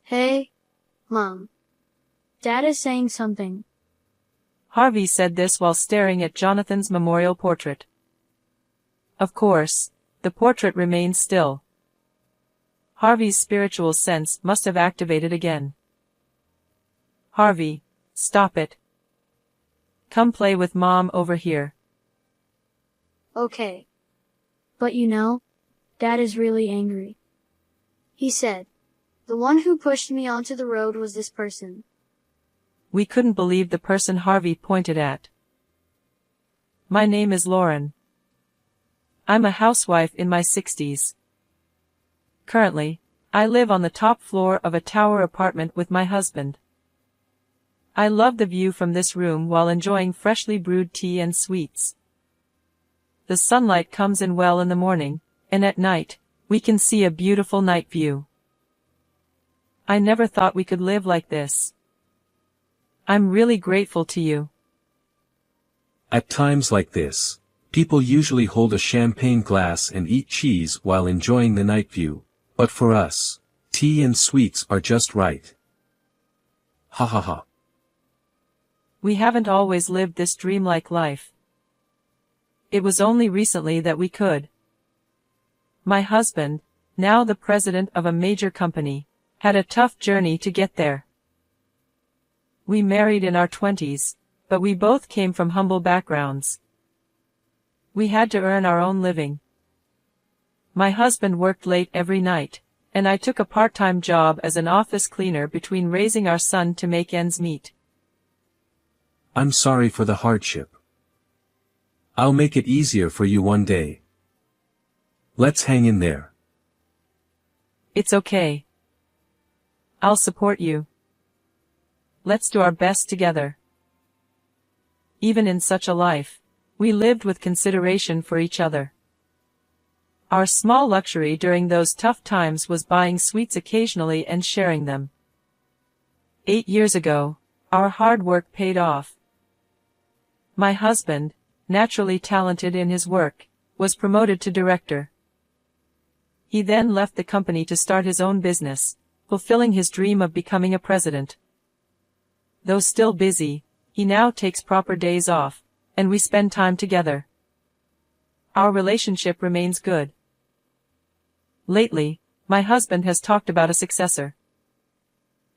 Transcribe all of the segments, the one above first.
Hey, Mom. Dad is saying something. Harvey said this while staring at Jonathan's memorial portrait. Of course, the portrait remained still. Harvey's spiritual sense must have activated again. Harvey, stop it. Come play with Mom over here. Okay. But Dad is really angry. He said, the one who pushed me onto the road was this person. We couldn't believe the person Harvey pointed at. My name is Lauren. I'm a housewife in my 60s. Currently, I live on the top floor of a tower apartment with my husband. I love the view from this room while enjoying freshly brewed tea and sweets. The sunlight comes in well in the morning, and at night, we can see a beautiful night view. I never thought we could live like this. I'm really grateful to you. At times like this, people usually hold a champagne glass and eat cheese while enjoying the night view, but for us, tea and sweets are just right. Ha ha ha. We haven't always lived this dreamlike life. It was only recently that we could. My husband, now the president of a major company, had a tough journey to get there. We married in our 20s, but we both came from humble backgrounds. We had to earn our own living. My husband worked late every night, and I took a part-time job as an office cleaner between raising our son to make ends meet. I'm sorry for the hardship. I'll make it easier for you one day. Let's hang in there. It's okay. I'll support you. Let's do our best together. Even in such a life, we lived with consideration for each other. Our small luxury during those tough times was buying sweets occasionally and sharing them. 8 years ago, our hard work paid off. My husband, naturally talented in his work, was promoted to director. He then left the company to start his own business, fulfilling his dream of becoming a president. Though still busy, he now takes proper days off, and we spend time together. Our relationship remains good. Lately, my husband has talked about a successor.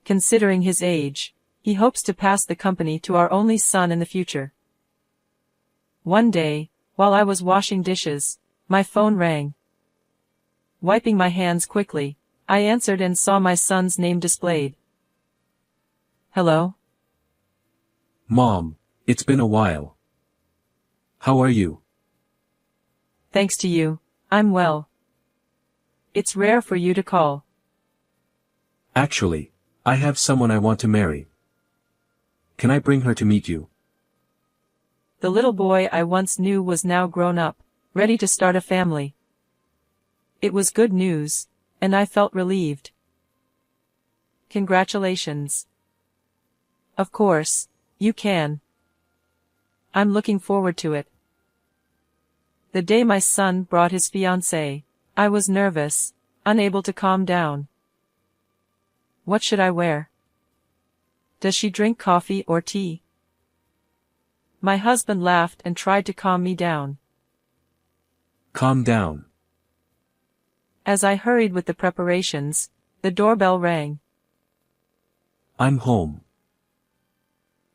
Considering his age, he hopes to pass the company to our only son in the future. One day, while I was washing dishes, my phone rang. Wiping my hands quickly, I answered and saw my son's name displayed. Hello? Mom, it's been a while. How are you? Thanks to you, I'm well. It's rare for you to call. Actually, I have someone I want to marry. Can I bring her to meet you? The little boy I once knew was now grown up, ready to start a family. It was good news, and I felt relieved. Congratulations. Of course, you can. I'm looking forward to it. The day my son brought his fiancée, I was nervous, unable to calm down. What should I wear? Does she drink coffee or tea? My husband laughed and tried to calm me down. Calm down. As I hurried with the preparations, the doorbell rang. I'm home.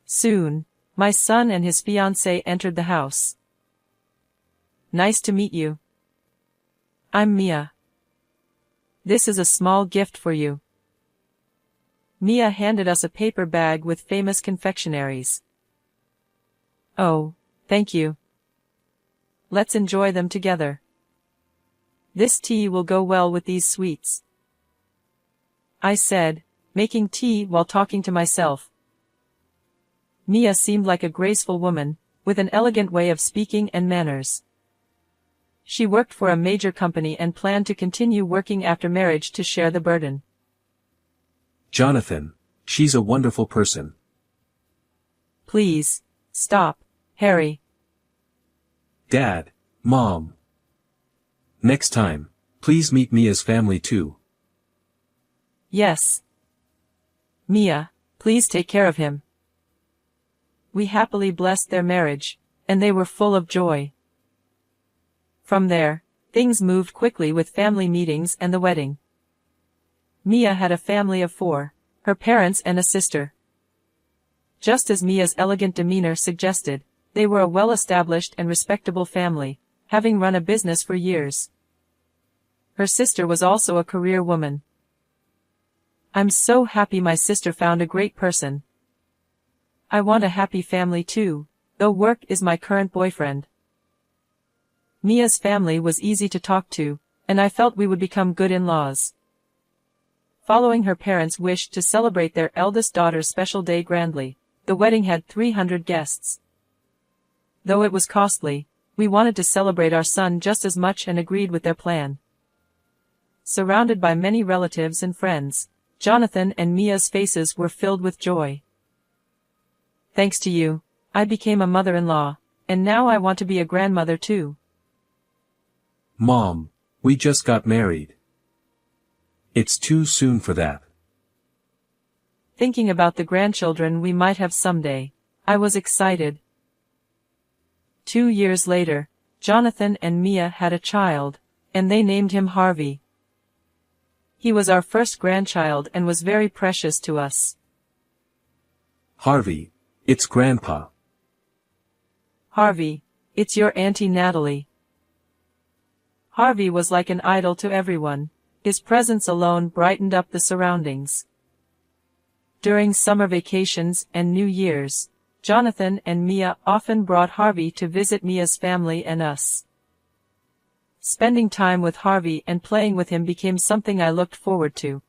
Soon, my son and his fiancée entered the house. Nice to meet you. I'm Mia. This is a small gift for you. Mia handed us a paper bag with famous confectionaries. Oh, thank you. Let's enjoy them together. This tea will go well with these sweets, I said, making tea while talking to myself. Mia seemed like a graceful woman, with an elegant way of speaking and manners. She worked for a major company and planned to continue working after marriage to share the burden. Jonathan, she's a wonderful person. Please, stop, Harry. Dad, Mom. Next time, please meet Mia's family too. Yes. Mia, please take care of him." We happily blessed their marriage, and they were full of joy. From there, things moved quickly with family meetings and the wedding. Mia had a family of 4, her parents and a sister. Just as Mia's elegant demeanor suggested, they were a well-established and respectable family, having run a business for years. Her sister was also a career woman. "I'm so happy my sister found a great person. I want a happy family too, though work is my current boyfriend." Mia's family was easy to talk to, and I felt we would become good in-laws. Following her parents' wish to celebrate their eldest daughter's special day grandly, the wedding had 300 guests. Though it was costly, we wanted to celebrate our son just as much and agreed with their plan. Surrounded by many relatives and friends, Jonathan and Mia's faces were filled with joy. "Thanks to you, I became a mother-in-law, and now I want to be a grandmother too." "Mom, we just got married. It's too soon for that." Thinking about the grandchildren we might have someday, I was excited. 2 years later, Jonathan and Mia had a child, and they named him Harvey. He was our first grandchild and was very precious to us. "Harvey, it's Grandpa." "Harvey, it's your Auntie Natalie." Harvey was like an idol to everyone. His presence alone brightened up the surroundings. During summer vacations and New Year's, Jonathan and Mia often brought Harvey to visit Mia's family and us. Spending time with Harvey and playing with him became something I looked forward to.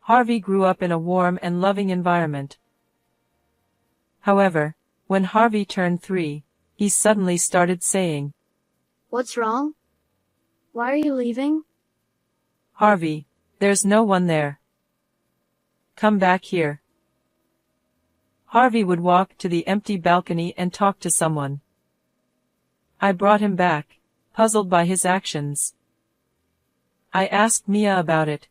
Harvey grew up in a warm and loving environment. However, when Harvey turned 3, he suddenly started saying, "What's wrong? Why are you leaving?" "Harvey, there's no one there. Come back here." Harvey would walk to the empty balcony and talk to someone. I brought him back, puzzled by his actions. I asked Mia about it.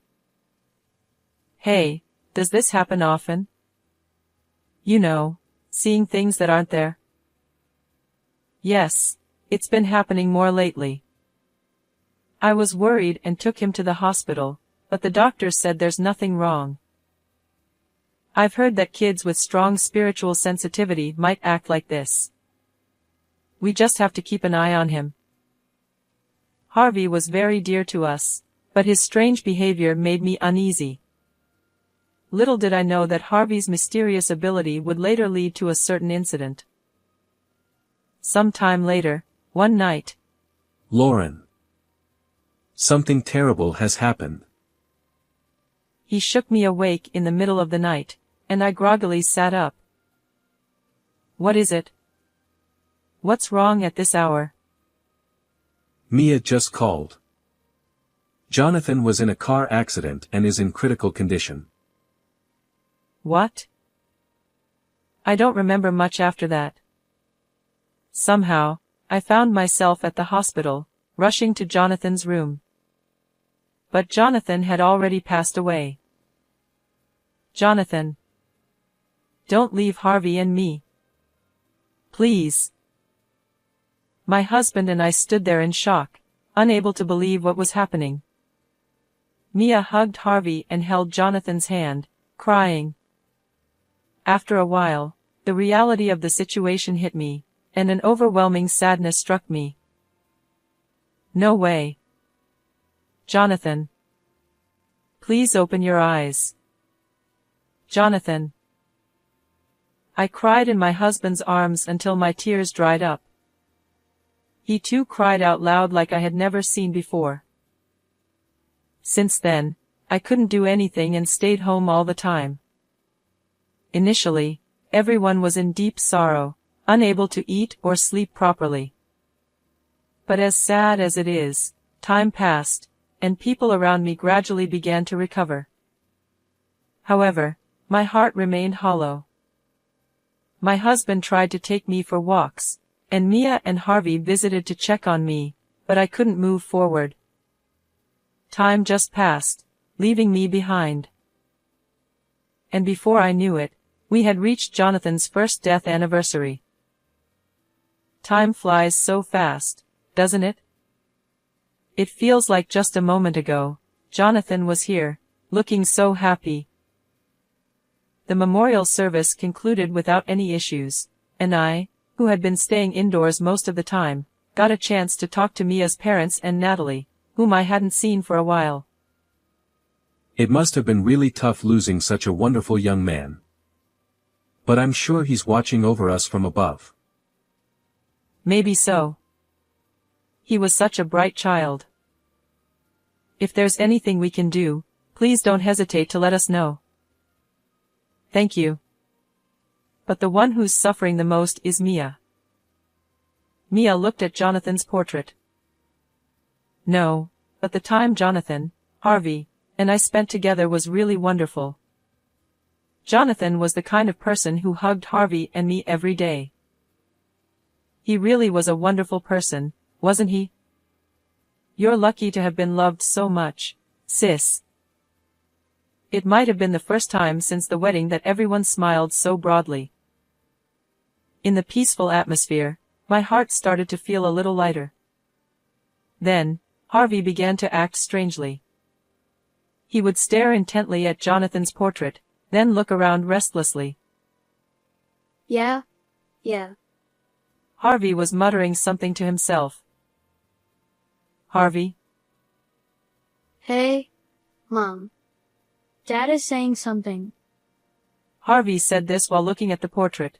"Hey, does this happen often? You know, seeing things that aren't there?" "Yes, it's been happening more lately." I was worried and took him to the hospital, but the doctors said there's nothing wrong. I've heard that kids with strong spiritual sensitivity might act like this. We just have to keep an eye on him. Harvey was very dear to us, but his strange behavior made me uneasy. Little did I know that Harvey's mysterious ability would later lead to a certain incident. Some time later, one night, "Lauren, something terrible has happened." He shook me awake in the middle of the night, and I groggily sat up. "What is it? What's wrong at this hour?" "Mia just called. Jonathan was in a car accident and is in critical condition." "What?" I don't remember much after that. Somehow, I found myself at the hospital, rushing to Jonathan's room. But Jonathan had already passed away. "Jonathan, don't leave Harvey and me. Please." My husband and I stood there in shock, unable to believe what was happening. Mia hugged Harvey and held Jonathan's hand, crying. After a while, the reality of the situation hit me, and an overwhelming sadness struck me. "No way. Jonathan. Please open your eyes. Jonathan." I cried in my husband's arms until my tears dried up. He too cried out loud like I had never seen before. Since then, I couldn't do anything and stayed home all the time. Initially, everyone was in deep sorrow, unable to eat or sleep properly. But as sad as it is, time passed, and people around me gradually began to recover. However, my heart remained hollow. My husband tried to take me for walks, and Mia and Harvey visited to check on me, but I couldn't move forward. Time just passed, leaving me behind. and before I knew it, we had reached Jonathan's first death anniversary. Time flies so fast, doesn't it? It feels like just a moment ago, Jonathan was here, looking so happy. The memorial service concluded without any issues, and I, who had been staying indoors most of the time, got a chance to talk to Mia's parents and Natalie, whom I hadn't seen for a while. It must have been really tough losing such a wonderful young man. But I'm sure he's watching over us from above. Maybe so. He was such a bright child. If there's anything we can do, please don't hesitate to let us know. Thank you. But the one who's suffering the most is Mia. Mia looked at Jonathan's portrait. No, but the time Jonathan, Harvey, and I spent together was really wonderful. Jonathan was the kind of person who hugged Harvey and me every day. He really was a wonderful person, wasn't he? You're lucky to have been loved so much, sis. It might have been the first time since the wedding that everyone smiled so broadly. In the peaceful atmosphere, my heart started to feel a little lighter. Then, Harvey began to act strangely. He would stare intently at Jonathan's portrait, then look around restlessly. Yeah. Harvey was muttering something to himself. Harvey? Hey, Mom. Dad is saying something. Harvey said this while looking at the portrait.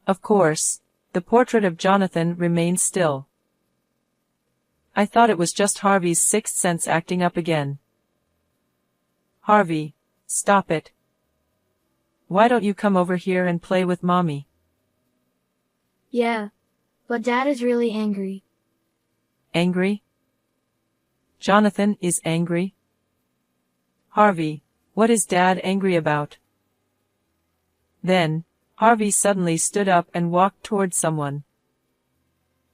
Of course, the portrait of Jonathan remained still. I thought it was just Harvey's sixth sense acting up again. Harvey, stop it. Why don't you come over here and play with Mommy? Yeah, but Dad is really angry. Angry? Jonathan is angry? Harvey, what is Dad angry about? Then, Harvey suddenly stood up and walked toward someone.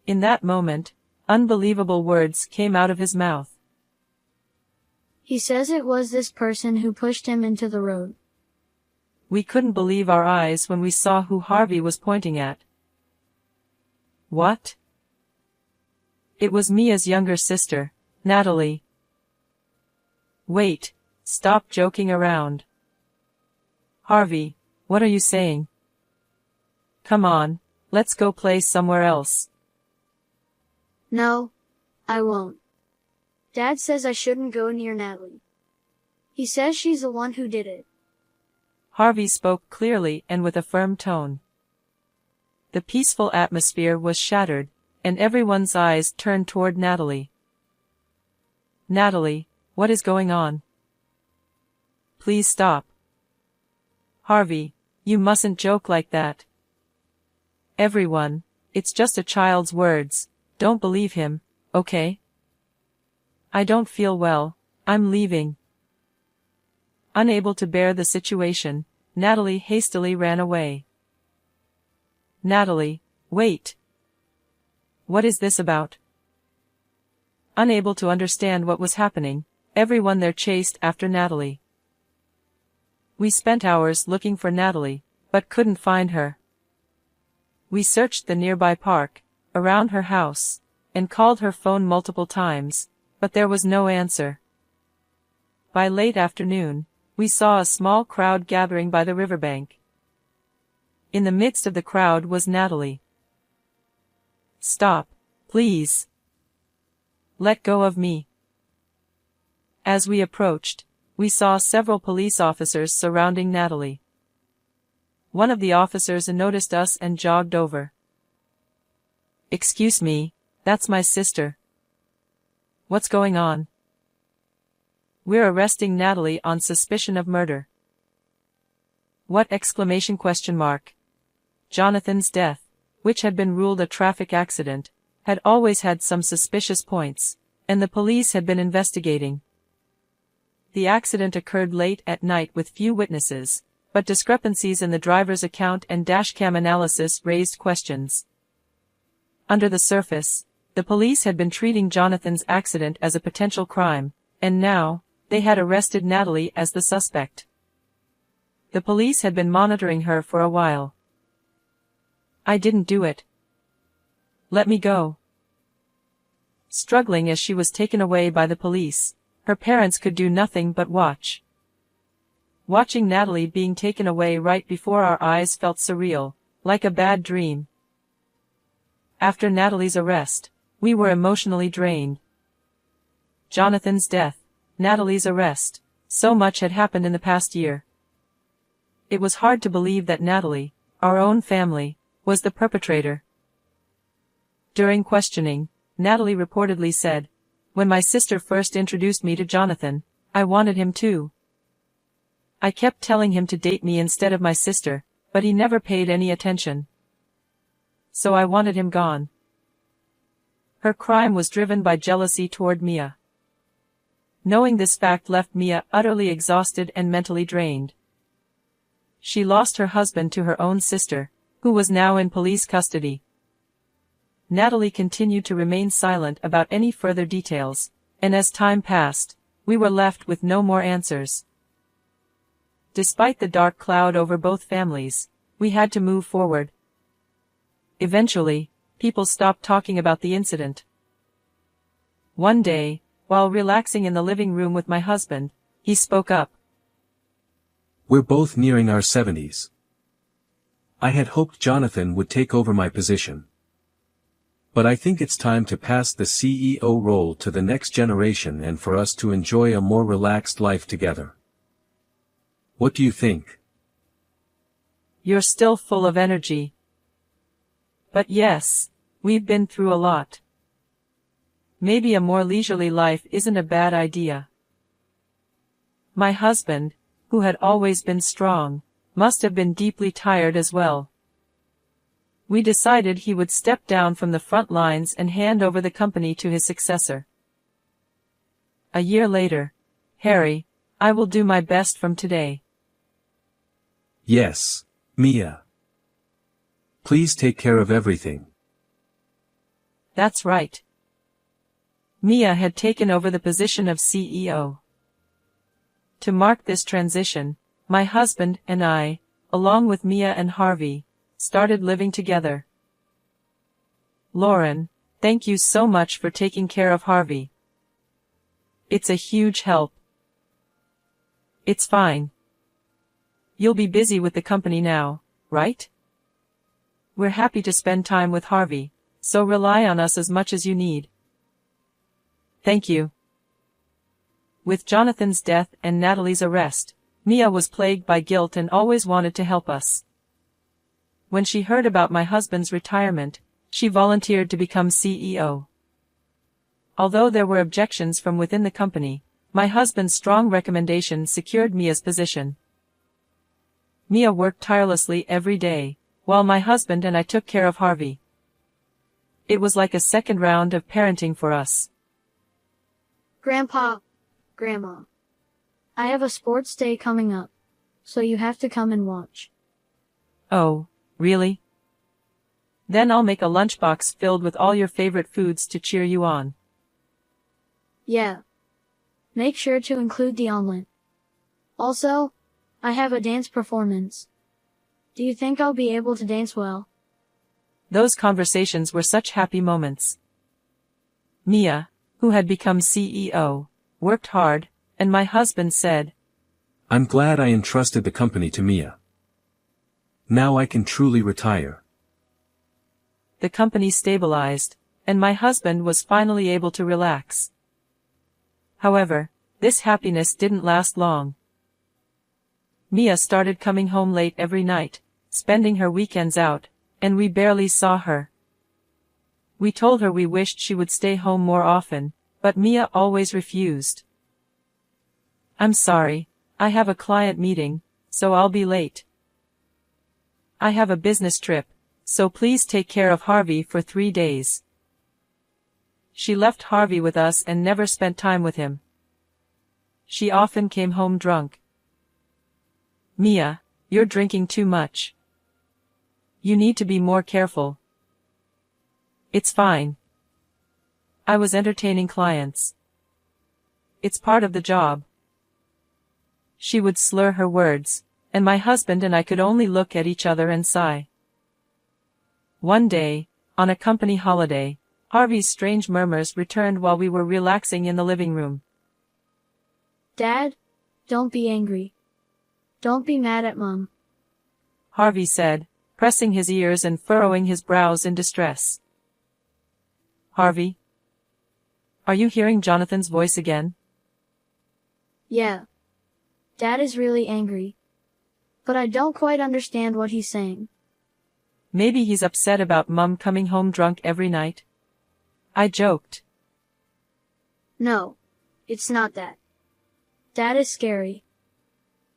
In that moment, unbelievable words came out of his mouth. He says it was this person who pushed him into the road. We couldn't believe our eyes when we saw who Harvey was pointing at. What? It was Mia's younger sister, Natalie. Wait, stop joking around. Harvey, what are you saying? Come on, let's go play somewhere else. No, I won't. Dad says I shouldn't go near Natalie. He says she's the one who did it. Harvey spoke clearly and with a firm tone. The peaceful atmosphere was shattered, and everyone's eyes turned toward Natalie. Natalie, what is going on? Please stop. Harvey, you mustn't joke like that. Everyone, it's just a child's words, don't believe him, okay? I don't feel well, I'm leaving. Unable to bear the situation, Natalie hastily ran away. Natalie, wait. What is this about? Unable to understand what was happening, everyone there chased after Natalie. We spent hours looking for Natalie, but couldn't find her. We searched the nearby park, around her house, and called her phone multiple times, but there was no answer. By late afternoon, we saw a small crowd gathering by the riverbank. In the midst of the crowd was Natalie. Stop, please. Let go of me. As we approached, we saw several police officers surrounding Natalie. One of the officers noticed us and jogged over. Excuse me, that's my sister. What's going on? We're arresting Natalie on suspicion of murder. What exclamation question mark? Jonathan's death, which had been ruled a traffic accident, had always had some suspicious points, and the police had been investigating. The accident occurred late at night with few witnesses, but discrepancies in the driver's account and dashcam analysis raised questions. Under the surface, the police had been treating Jonathan's accident as a potential crime, and now, they had arrested Natalie as the suspect. The police had been monitoring her for a while. I didn't do it. Let me go. Struggling as she was taken away by the police, her parents could do nothing but watch. Watching Natalie being taken away right before our eyes felt surreal, like a bad dream. After Natalie's arrest, we were emotionally drained. Jonathan's death, Natalie's arrest, so much had happened in the past year. It was hard to believe that Natalie, our own family, was the perpetrator. During questioning, Natalie reportedly said, "When my sister first introduced me to Jonathan, I wanted him too. I kept telling him to date me instead of my sister, but he never paid any attention. So I wanted him gone." Her crime was driven by jealousy toward Mia. Knowing this fact left Mia utterly exhausted and mentally drained. She lost her husband to her own sister, who was now in police custody. Natalie continued to remain silent about any further details, and as time passed, we were left with no more answers. Despite the dark cloud over both families, we had to move forward. Eventually, people stopped talking about the incident. One day, while relaxing in the living room with my husband, he spoke up. We're both nearing our 70s. I had hoped Jonathan would take over my position. But I think it's time to pass the CEO role to the next generation and for us to enjoy a more relaxed life together. What do you think? You're still full of energy. But yes, we've been through a lot. Maybe a more leisurely life isn't a bad idea. My husband, who had always been strong, must have been deeply tired as well. We decided he would step down from the front lines and hand over the company to his successor. A year later, Harry, I will do my best from today. Yes, Mia. Please take care of everything. That's right. Mia had taken over the position of CEO. To mark this transition, my husband and I, along with Mia and Harvey, started living together. Lauren, thank you so much for taking care of Harvey. It's a huge help. It's fine. You'll be busy with the company now, right? We're happy to spend time with Harvey, so rely on us as much as you need. Thank you. With Jonathan's death and Natalie's arrest, Mia was plagued by guilt and always wanted to help us. When she heard about my husband's retirement, she volunteered to become CEO. Although there were objections from within the company, my husband's strong recommendation secured Mia's position. Mia worked tirelessly every day, while my husband and I took care of Harvey. It was like a second round of parenting for us. Grandpa, Grandma, I have a sports day coming up, so you have to come and watch. Oh, really? Then I'll make a lunchbox filled with all your favorite foods to cheer you on. Yeah. Make sure to include the omelet. Also, I have a dance performance. Do you think I'll be able to dance well? Those conversations were such happy moments. Mia, who had become CEO, worked hard, and my husband said, I'm glad I entrusted the company to Mia. Now I can truly retire. The company stabilized, and my husband was finally able to relax. However, this happiness didn't last long. Mia started coming home late every night, spending her weekends out, and we barely saw her. We told her we wished she would stay home more often, but Mia always refused. I'm sorry, I have a client meeting, so I'll be late. I have a business trip, so please take care of Harvey for 3 days. She left Harvey with us and never spent time with him. She often came home drunk. Mia, you're drinking too much. You need to be more careful. It's fine. I was entertaining clients. It's part of the job. She would slur her words, and my husband and I could only look at each other and sigh. One day, on a company holiday, Harvey's strange murmurs returned while we were relaxing in the living room. Dad, don't be angry. Don't be mad at Mom. Harvey said, pressing his ears and furrowing his brows in distress. Harvey? Are you hearing Jonathan's voice again? Yeah. Dad is really angry. But I don't quite understand what he's saying. Maybe he's upset about Mum coming home drunk every night. I joked. No. It's not that. Dad is scary.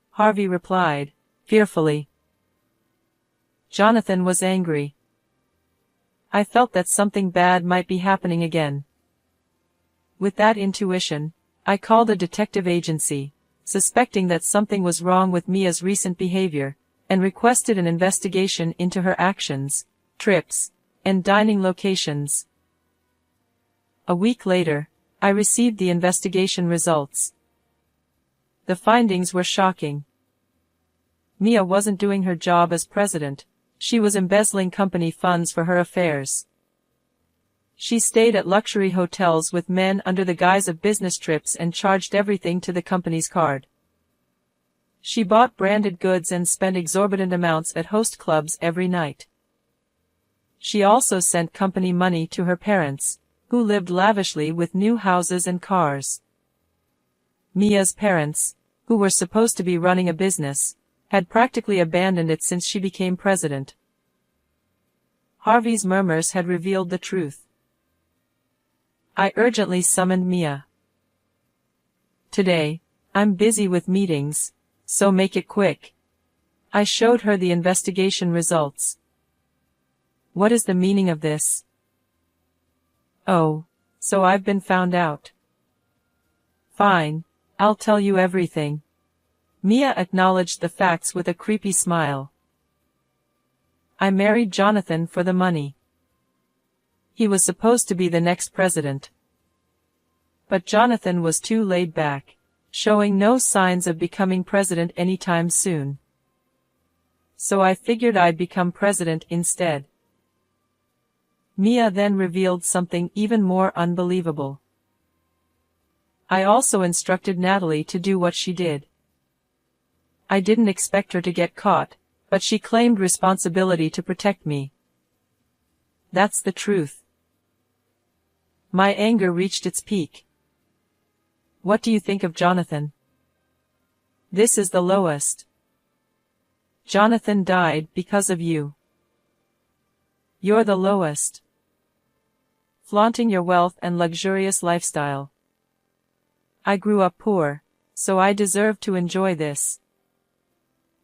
Harvey replied, fearfully. Jonathan was angry. I felt that something bad might be happening again. With that intuition, I called a detective agency, suspecting that something was wrong with Mia's recent behavior, and requested an investigation into her actions, trips, and dining locations. A week later, I received the investigation results. The findings were shocking. Mia wasn't doing her job as president, she was embezzling company funds for her affairs. She stayed at luxury hotels with men under the guise of business trips and charged everything to the company's card. She bought branded goods and spent exorbitant amounts at host clubs every night. She also sent company money to her parents, who lived lavishly with new houses and cars. Mia's parents, who were supposed to be running a business, had practically abandoned it since she became president. Harvey's murmurs had revealed the truth. I urgently summoned Mia. Today, I'm busy with meetings, so make it quick. I showed her the investigation results. What is the meaning of this? Oh, so I've been found out. Fine, I'll tell you everything. Mia acknowledged the facts with a creepy smile. I married Jonathan for the money. He was supposed to be the next president. But Jonathan was too laid back, showing no signs of becoming president anytime soon. So I figured I'd become president instead. Mia then revealed something even more unbelievable. I also instructed Natalie to do what she did. I didn't expect her to get caught, but she claimed responsibility to protect me. That's the truth. My anger reached its peak. What do you think of Jonathan? This is the lowest. Jonathan died because of you. You're the lowest. Flaunting your wealth and luxurious lifestyle. I grew up poor, so I deserve to enjoy this.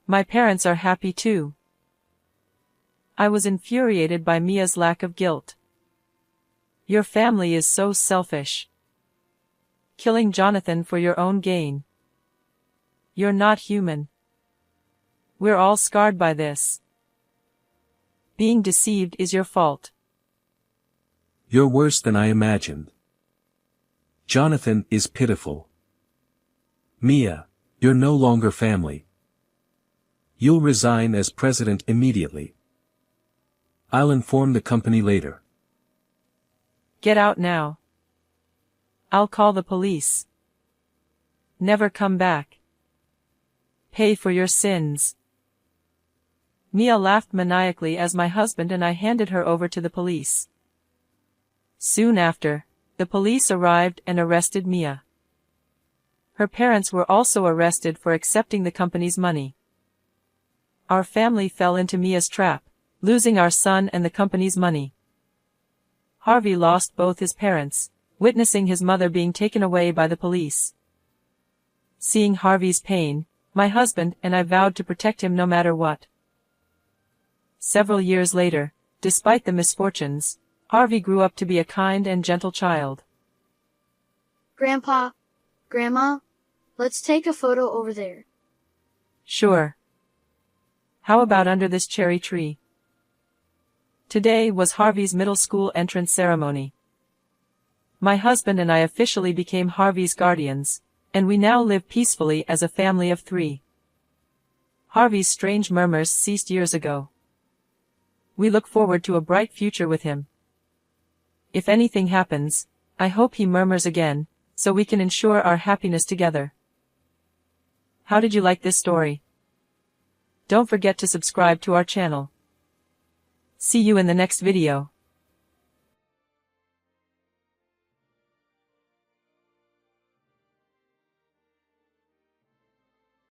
My parents are happy too. I was infuriated by Mia's lack of guilt. Your family is so selfish. Killing Jonathan for your own gain. You're not human. We're all scarred by this. Being deceived is your fault. You're worse than I imagined. Jonathan is pitiful. Mia, you're no longer family. You'll resign as president immediately. I'll inform the company later. Get out now. I'll call the police. Never come back. Pay for your sins. Mia laughed maniacally as my husband and I handed her over to the police. Soon after, the police arrived and arrested Mia. Her parents were also arrested for accepting the company's money. Our family fell into Mia's trap, losing our son and the company's money. Harvey lost both his parents, witnessing his mother being taken away by the police. Seeing Harvey's pain, my husband and I vowed to protect him no matter what. Several years later, despite the misfortunes, Harvey grew up to be a kind and gentle child. Grandpa, Grandma, let's take a photo over there. Sure. How about under this cherry tree? Today was Harvey's middle school entrance ceremony. My husband and I officially became Harvey's guardians, and we now live peacefully as a family of 3. Harvey's strange murmurs ceased years ago. We look forward to a bright future with him. If anything happens, I hope he murmurs again, so we can ensure our happiness together. How did you like this story? Don't forget to subscribe to our channel. See you in the next video.